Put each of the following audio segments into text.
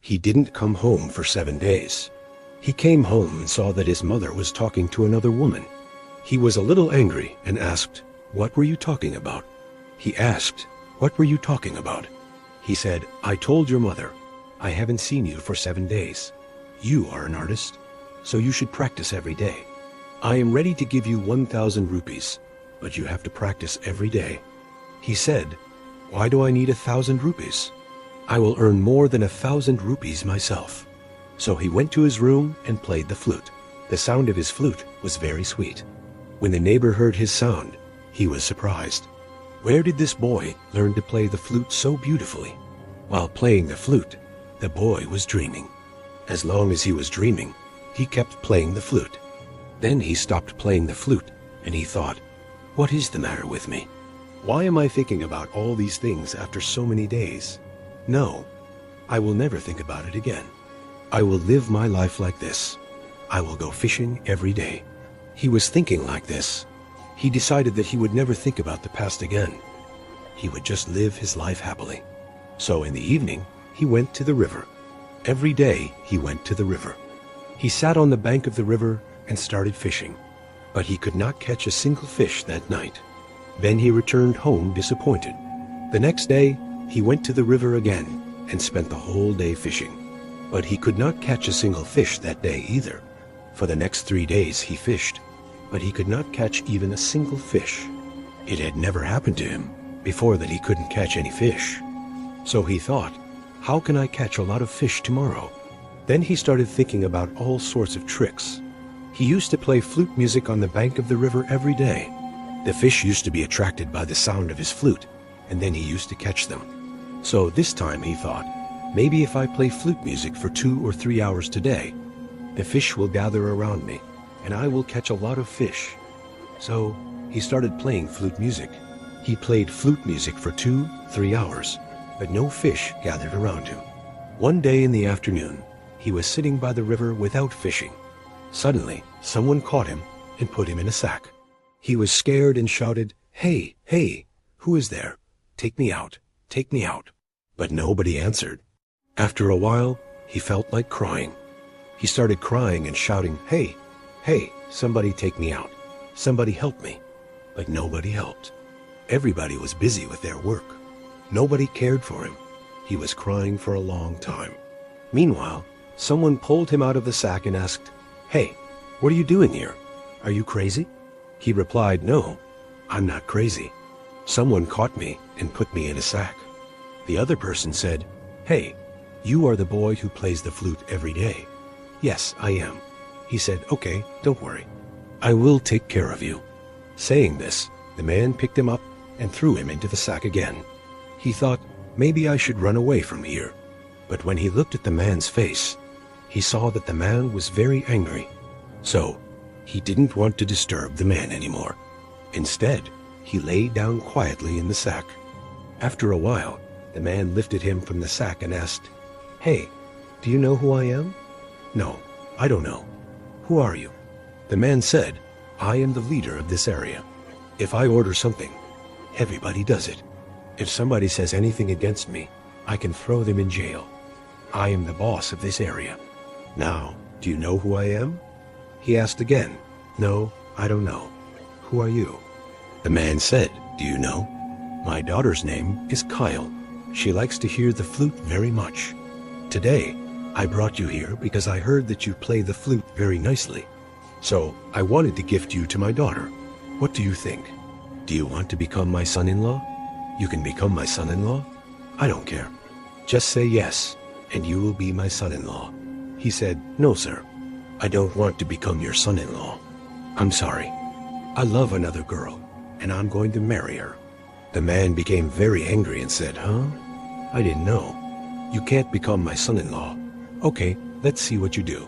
He didn't come home for 7 days. He came home and saw that his mother was talking to another woman. He was a little angry and asked, "What were you talking about?" He asked, "What were you talking about?" He said, "I told your mother, I haven't seen you for 7 days. You are an artist, so you should practice every day. I am ready to give you 1,000 rupees, but you have to practice every day." He said, "Why do I need 1,000 rupees? I will earn more than 1,000 rupees myself." So he went to his room and played the flute. The sound of his flute was very sweet. When the neighbor heard his sound, he was surprised. Where did this boy learn to play the flute so beautifully? While playing the flute, the boy was dreaming. As long as he was dreaming, he kept playing the flute. Then he stopped playing the flute, and he thought, "What is the matter with me? Why am I thinking about all these things after so many days? No, I will never think about it again. I will live my life like this. I will go fishing every day." He was thinking like this. He decided that he would never think about the past again. He would just live his life happily. So in the evening, he went to the river. Every day he went to the river. He sat on the bank of the river and started fishing, but he could not catch a single fish that night. Then he returned home disappointed. The next day, he went to the river again and spent the whole day fishing. But he could not catch a single fish that day either. For the next 3 days he fished, but he could not catch even a single fish. It had never happened to him before that he couldn't catch any fish. So he thought, "How can I catch a lot of fish tomorrow?" Then he started thinking about all sorts of tricks. He used to play flute music on the bank of the river every day. The fish used to be attracted by the sound of his flute, and then he used to catch them. So this time he thought, maybe if I play flute music for 2 or 3 hours today, the fish will gather around me, and I will catch a lot of fish. So he started playing flute music. He played flute music for 2-3 hours, but no fish gathered around him. One day in the afternoon, he was sitting by the river without fishing. Suddenly, someone caught him and put him in a sack. He was scared and shouted, "Hey, hey, who is there? Take me out, take me out." But nobody answered. After a while, he felt like crying. He started crying and shouting, "Hey, hey, somebody take me out. Somebody help me." But nobody helped. Everybody was busy with their work. Nobody cared for him. He was crying for a long time. Meanwhile, someone pulled him out of the sack and asked, "Hey, what are you doing here? Are you crazy?" He replied, "No, I'm not crazy. Someone caught me and put me in a sack." The other person said, "Hey, you are the boy who plays the flute every day." "Yes, I am." He said, "Okay, don't worry. I will take care of you." Saying this, the man picked him up and threw him into the sack again. He thought, maybe I should run away from here. But when he looked at the man's face, he saw that the man was very angry. So he didn't want to disturb the man anymore. Instead, he lay down quietly in the sack. After a while, the man lifted him from the sack and asked, "Hey, do you know who I am?" "No, I don't know." "Who are you?" The man said, "I am the leader of this area. If I order something, everybody does it. If somebody says anything against me, I can throw them in jail. I am the boss of this area. Now, do you know who I am?" He asked again, "No, I don't know. Who are you?" The man said, "Do you know? My daughter's name is Kyle. She likes to hear the flute very much. Today, I brought you here because I heard that you play the flute very nicely. So I wanted to gift you to my daughter. What do you think? Do you want to become my son-in-law? You can become my son-in-law. I don't care. Just say yes, and you will be my son-in-law." He said, "No, sir. I don't want to become your son-in-law. I'm sorry. I love another girl, and I'm going to marry her." The man became very angry and said, "Huh? I didn't know. You can't become my son-in-law. Okay, let's see what you do."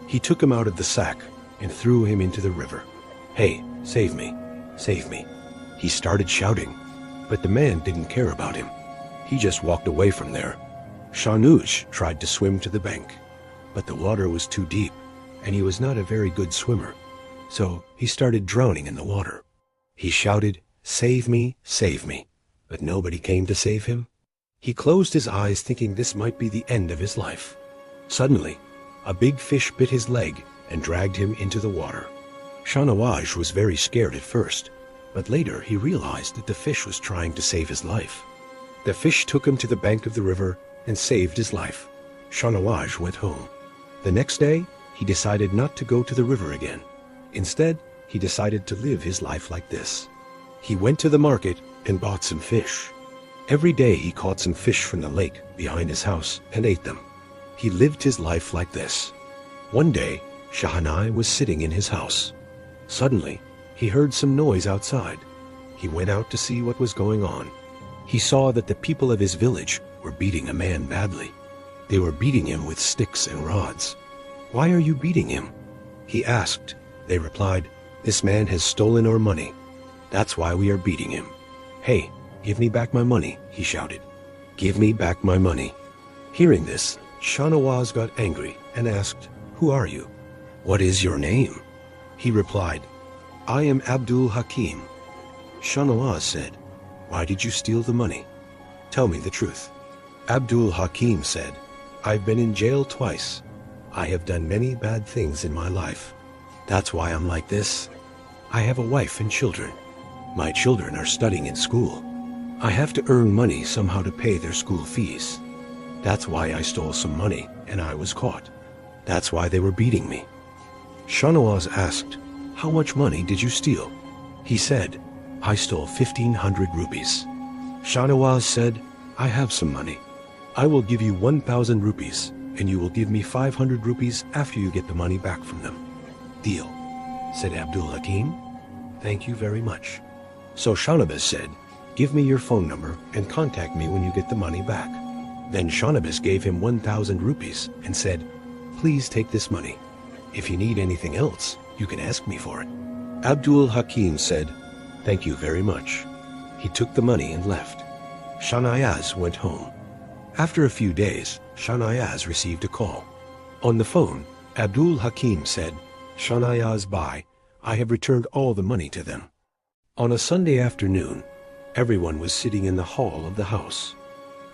He took him out of the sack and threw him into the river. "Hey, save me, save me." He started shouting, but the man didn't care about him. He just walked away from there. Shahnewaz tried to swim to the bank, but the water was too deep, and he was not a very good swimmer. So he started drowning in the water. He shouted, "Save me, save me," but nobody came to save him. He closed his eyes thinking this might be the end of his life. Suddenly, a big fish bit his leg and dragged him into the water. Shahnewaz was very scared at first, but later he realized that the fish was trying to save his life. The fish took him to the bank of the river and saved his life. Shahnewaz went home. The next day, he decided not to go to the river again. Instead, he decided to live his life like this. He went to the market and bought some fish. Every day he caught some fish from the lake behind his house and ate them. He lived his life like this. One day, Shahnai was sitting in his house. Suddenly, he heard some noise outside. He went out to see what was going on. He saw that the people of his village were beating a man badly. They were beating him with sticks and rods. "Why are you beating him?" he asked. They replied, "This man has stolen our money. That's why we are beating him." "Hey, give me back my money," he shouted. "Give me back my money." Hearing this, Shahnewaz got angry and asked, "Who are you? What is your name?" He replied, "I am Abdul Hakim." Shahnewaz said, "Why did you steal the money? Tell me the truth." Abdul Hakim said, "I've been in jail twice. I have done many bad things in my life. That's why I'm like this. I have a wife and children. My children are studying in school. I have to earn money somehow to pay their school fees. That's why I stole some money and I was caught. That's why they were beating me." Shahnewaz asked, "How much money did you steal?" He said, "I stole 1,500 rupees." Shahnewaz said, "I have some money. I will give you 1,000 rupees, and you will give me 500 rupees after you get the money back from them." "Deal," said Abdul Hakim. "Thank you very much." So Shahnewaz said, "Give me your phone number and contact me when you get the money back." Then Shahnewaz gave him 1,000 rupees and said, "Please take this money. If you need anything else, you can ask me for it." Abdul Hakim said, "Thank you very much." He took the money and left. Shahnewaz went home. After a few days, Shahnewaz received a call. On the phone, Abdul Hakim said, "Shahnewaz, bye. I have returned all the money to them." On a Sunday afternoon, everyone was sitting in the hall of the house.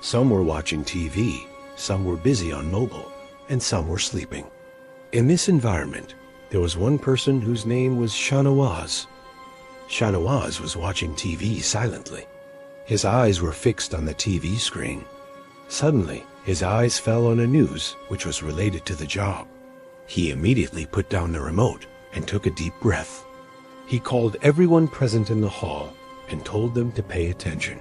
Some were watching TV, some were busy on mobile, and some were sleeping. In this environment, there was one person whose name was Shahnewaz. Shahnewaz was watching TV silently. His eyes were fixed on the TV screen. Suddenly, his eyes fell on a news which was related to the job. He immediately put down the remote and took a deep breath. He called everyone present in the hall and told them to pay attention.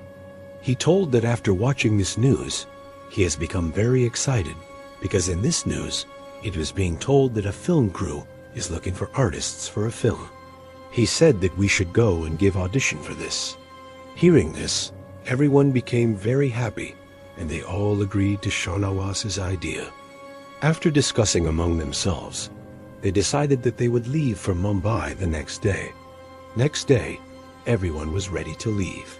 He told that after watching this news, he has become very excited because in this news, it was being told that a film crew is looking for artists for a film. He said that we should go and give audition for this. Hearing this, everyone became very happy and they all agreed to Shahnewaz's idea. After discussing among themselves, they decided that they would leave for Mumbai the next day. Next day, everyone was ready to leave.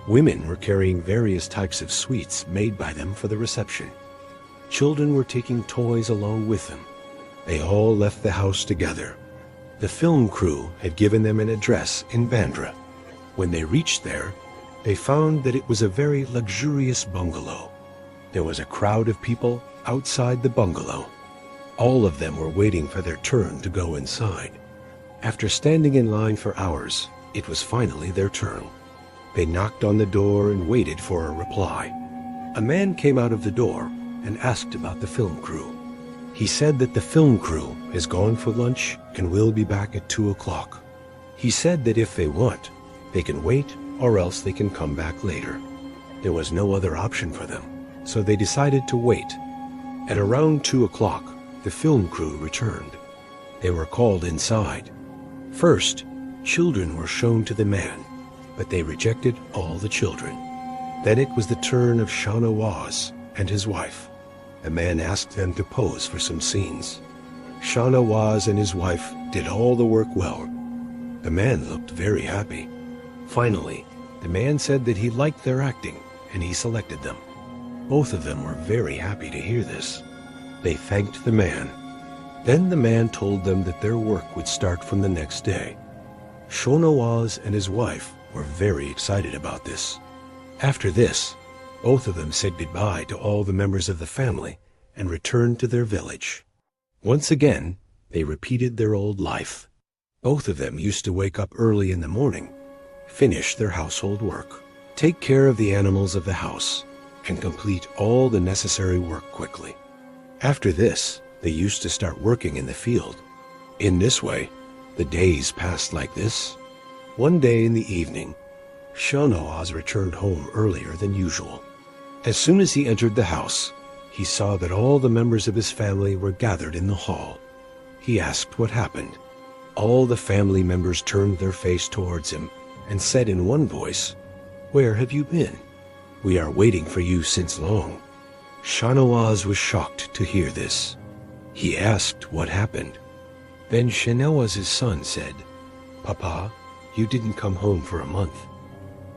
Women were carrying various types of sweets made by them for the reception. Children were taking toys along with them. They all left the house together. The film crew had given them an address in Bandra. When they reached there, they found that it was a very luxurious bungalow. There was a crowd of people outside the bungalow. All of them were waiting for their turn to go inside. After standing in line for hours, it was finally their turn. They knocked on the door and waited for a reply. A man came out of the door and asked about the film crew. He said that the film crew has gone for lunch and will be back at 2 o'clock. He said that if they want, they can wait or else they can come back later. There was no other option for them, so they decided to wait. At around 2 o'clock, the film crew returned. They were called inside. First, children were shown to the man, but they rejected all the children. Then it was the turn of Shahnewaz and his wife. The man asked them to pose for some scenes. Shahnewaz and his wife did all the work well. The man looked very happy. Finally, the man said that he liked their acting and he selected them. Both of them were very happy to hear this. They thanked the man. Then the man told them that their work would start from the next day. Shahnewaz and his wife were very excited about this. After this, both of them said goodbye to all the members of the family and returned to their village. Once again, they repeated their old life. Both of them used to wake up early in the morning, finish their household work, take care of the animals of the house, and complete all the necessary work quickly. After this, they used to start working in the field. In this way, the days passed like this. One day in the evening, Shahnewaz returned home earlier than usual. As soon as he entered the house, he saw that all the members of his family were gathered in the hall. He asked what happened. All the family members turned their face towards him and said in one voice, "Where have you been? We are waiting for you since long." Shahnewaz was shocked to hear this. He asked what happened. Then Shahnewaz's son said, "Papa, you didn't come home for a month."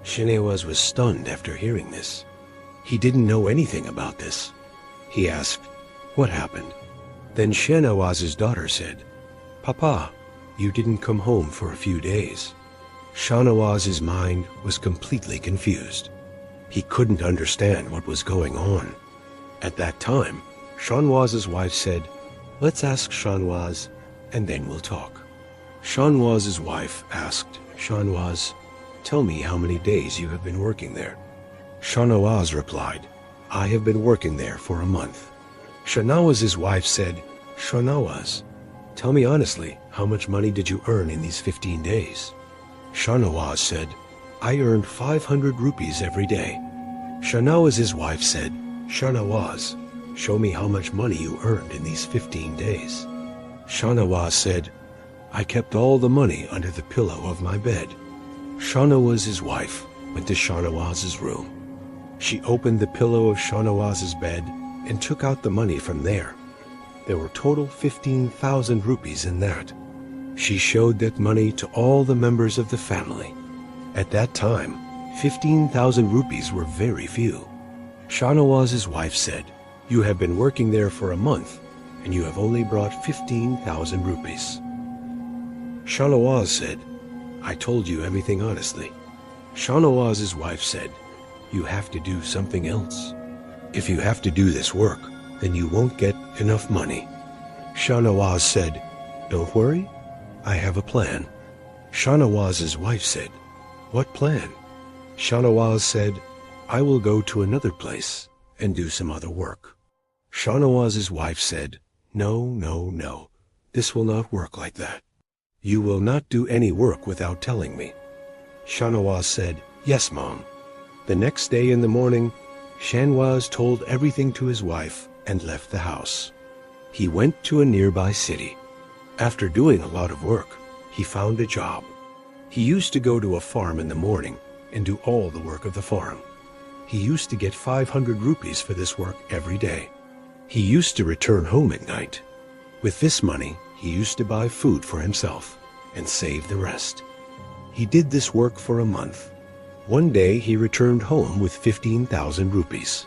Shahnewaz was stunned after hearing this. He didn't know anything about this. He asked, "What happened?" Then Shahnewaz's daughter said, "Papa, you didn't come home for a few days." Shahnewaz's mind was completely confused. He couldn't understand what was going on. At that time, Shahnewaz's wife said, "Let's ask Shahnewaz, and then we'll talk." Shahnewaz's wife asked Shahnewaz, "Tell me how many days you have been working there." Shahnewaz replied, "I have been working there for a month." Shahnewaz's wife said, "Shahnewaz, tell me honestly, how much money did you earn in these 15 days? Shahnewaz said, "I earned 500 rupees every day." Shahnewaz's wife said, "Shahnewaz, show me how much money you earned in these 15 days. Shahnewaz said, "I kept all the money under the pillow of my bed." Shahnewaz's wife went to Shahnewaz's room. She opened the pillow of Shahnewaz's bed and took out the money from there. There were total 15,000 rupees in that. She showed that money to all the members of the family. At that time, 15,000 rupees were very few. Shahnewaz's wife said, "You have been working there for a month, and you have only brought 15,000 rupees." Shahnewaz said, "I told you everything honestly." Shahnewaz's wife said, "You have to do something else. If you have to do this work, then you won't get enough money." Shahnewaz said, "Don't worry, I have a plan." Shahnewaz's wife said, "What plan?" Shahnewaz said, "I will go to another place and do some other work." Shahnewaz's wife said, "No, no, no, this will not work like that. You will not do any work without telling me." Shahnewaz said, "Yes, Mom." The next day in the morning, Shahnewaz told everything to his wife and left the house. He went to a nearby city. After doing a lot of work, he found a job. He used to go to a farm in the morning and do all the work of the farm. He used to get 500 rupees for this work every day. He used to return home at night. With this money, he used to buy food for himself and save the rest. He did this work for a month. One day he returned home with 15,000 rupees.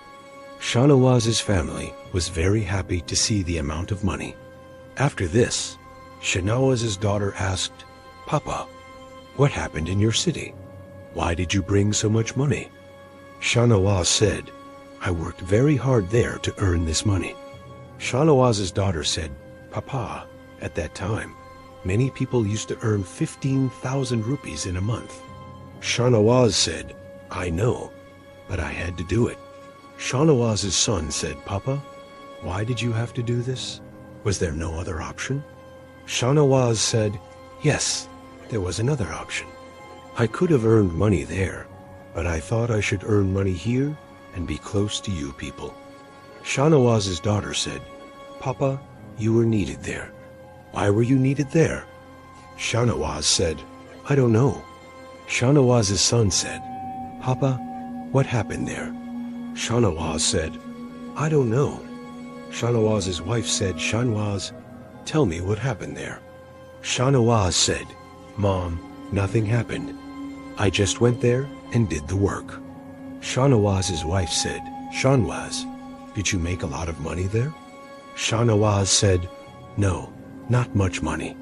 Shahnewaz's family was very happy to see the amount of money. After this, Shahnewaz's daughter asked, "Papa, what happened in your city? Why did you bring so much money?" Shahnewaz said, "I worked very hard there to earn this money." Shahnewaz's daughter said, "Papa, at that time, many people used to earn 15,000 rupees in a month." Shahnewaz said, "I know, but I had to do it." Shahnewaz's son said, "Papa, why did you have to do this? Was there no other option?" Shahnewaz said, "Yes, there was another option. I could have earned money there, but I thought I should earn money here and be close to you people." Shahnewaz's daughter said, "Papa, you were needed there. Why were you needed there?" Shahnewaz said, "I don't know." Shahnewaz's son said, "Papa, what happened there?" Shahnewaz said, "I don't know." Shahnewaz's wife said, "Shahnewaz, tell me what happened there." Shahnewaz said, "Mom, nothing happened. I just went there and did the work." Shahnewaz's wife said, "Shahnewaz, did you make a lot of money there?" Shahnewaz said, "No, not much money.